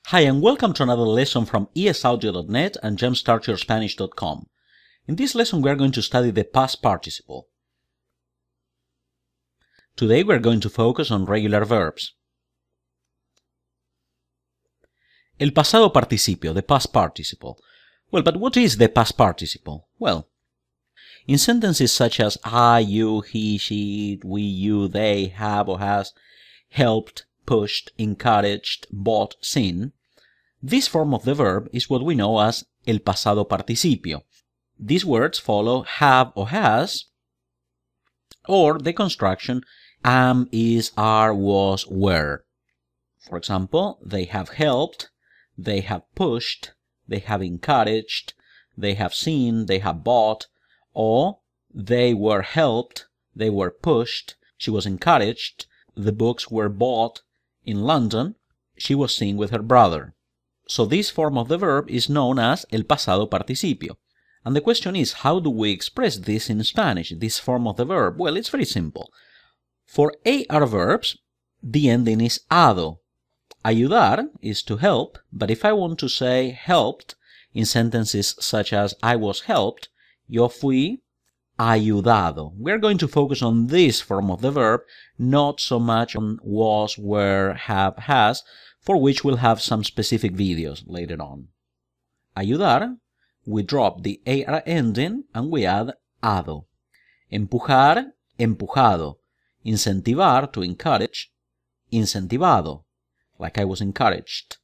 Hi and welcome to another lesson from esaudio.net and jumpstartyourspanish.com. In this lesson we are going to study the past participle. Today we are going to focus on regular verbs. El pasado participio, the past participle. Well, but what is the past participle? Well, in sentences such as I, you, he, she, we, you, they, have or has, helped, pushed, encouraged, bought, seen, this form of the verb is what we know as el pasado participio. These words follow have or has, or the construction am, is, are, was, were. For example, they have helped, they have pushed, they have encouraged, they have seen, they have bought, or they were helped, they were pushed, she was encouraged, the books were bought in London, she was seen with her brother. So this form of the verb is known as el pasado participio. And the question is, how do we express this in Spanish, this form of the verb? Well, it's very simple. For AR verbs, the ending is ado. Ayudar is to help, but if I want to say helped in sentences such as I was helped, yo fui ayudado. We're going to focus on this form of the verb, not so much on was, were, have, has, for which we'll have some specific videos later on. Ayudar, we drop the AR ending and we add ado. Empujar, empujado. Incentivar, to encourage, incentivado, like I was encouraged.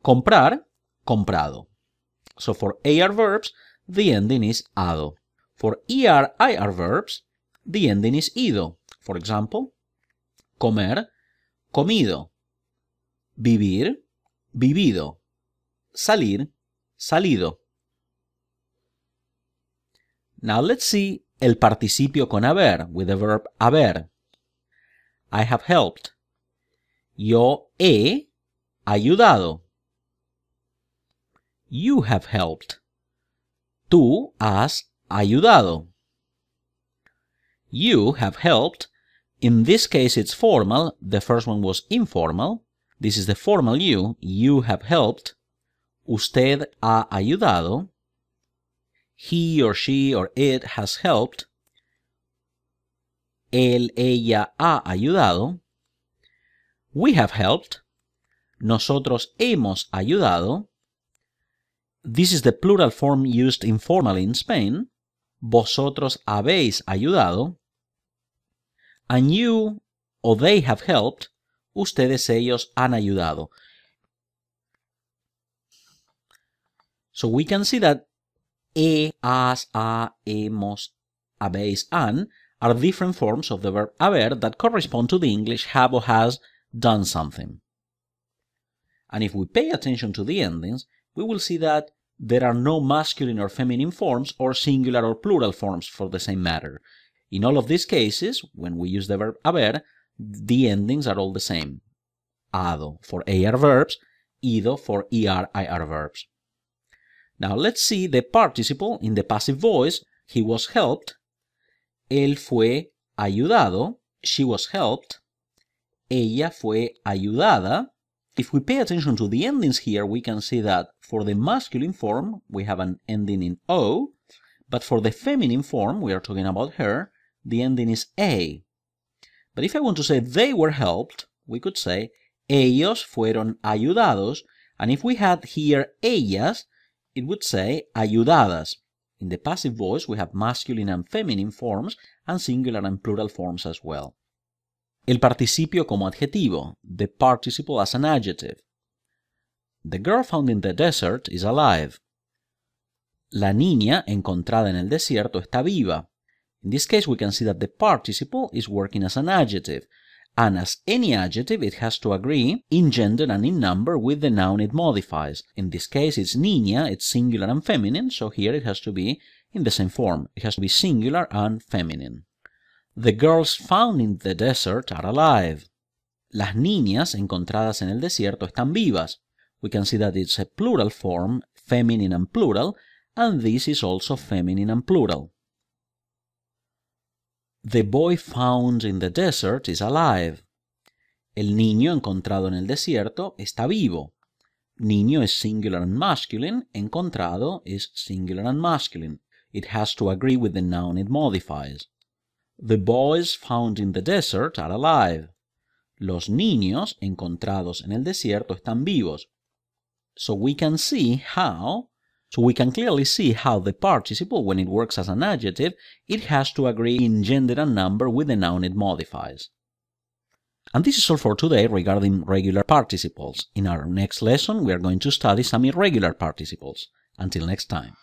Comprar, comprado. So for AR verbs, the ending is ado. For ER-IR verbs, the ending is ido. For example, comer, comido. Vivir, vivido. Salir, salido. Now let's see el participio con haber, with the verb haber. I have helped. Yo he ayudado. You have helped. Tú has ayudado. You have helped. In this case it's formal, the first one was informal. This is the formal you. You have helped. Usted ha ayudado. He or she or it has helped. Él, ella ha ayudado. We have helped. Nosotros hemos ayudado. This is the plural form used informally in Spain. Vosotros habéis ayudado. And you or they have helped. Ustedes, ellos han ayudado. So we can see that he, has, ha, hemos, habéis, han are different forms of the verb haber that correspond to the English have or has done something. And if we pay attention to the endings, we will see that there are no masculine or feminine forms or singular or plural forms for the same matter. In all of these cases, when we use the verb haber, the endings are all the same. Ado for AR verbs, ido for ER-IR verbs. Now let's see the participle in the passive voice. He was helped. Él fue ayudado. She was helped. Ella fue ayudada. If we pay attention to the endings here, we can see that for the masculine form, we have an ending in O, but for the feminine form, we are talking about her, the ending is A. But if I want to say they were helped, we could say ellos fueron ayudados, and if we had here ellas, it would say ayudadas. In the passive voice, we have masculine and feminine forms, and singular and plural forms as well. El participio como adjetivo, the participle as an adjective. The girl found in the desert is alive. La niña encontrada en el desierto está viva. In this case, we can see that the participle is working as an adjective, and as any adjective, it has to agree in gender and in number with the noun it modifies. In this case, it's niña, it's singular and feminine, so here it has to be in the same form. It has to be singular and feminine. The girls found in the desert are alive. Las niñas encontradas en el desierto están vivas. We can see that it's a plural form, feminine and plural, and this is also feminine and plural. The boy found in the desert is alive. El niño encontrado en el desierto está vivo. Niño es singular and masculine. Encontrado is singular and masculine. It has to agree with the noun it modifies. The boys found in the desert are alive. Los niños encontrados en el desierto están vivos. So we can clearly see how the participle, when it works as an adjective, it has to agree in gender and number with the noun it modifies. And this is all for today regarding regular participles. In our next lesson, we are going to study some irregular participles. Until next time.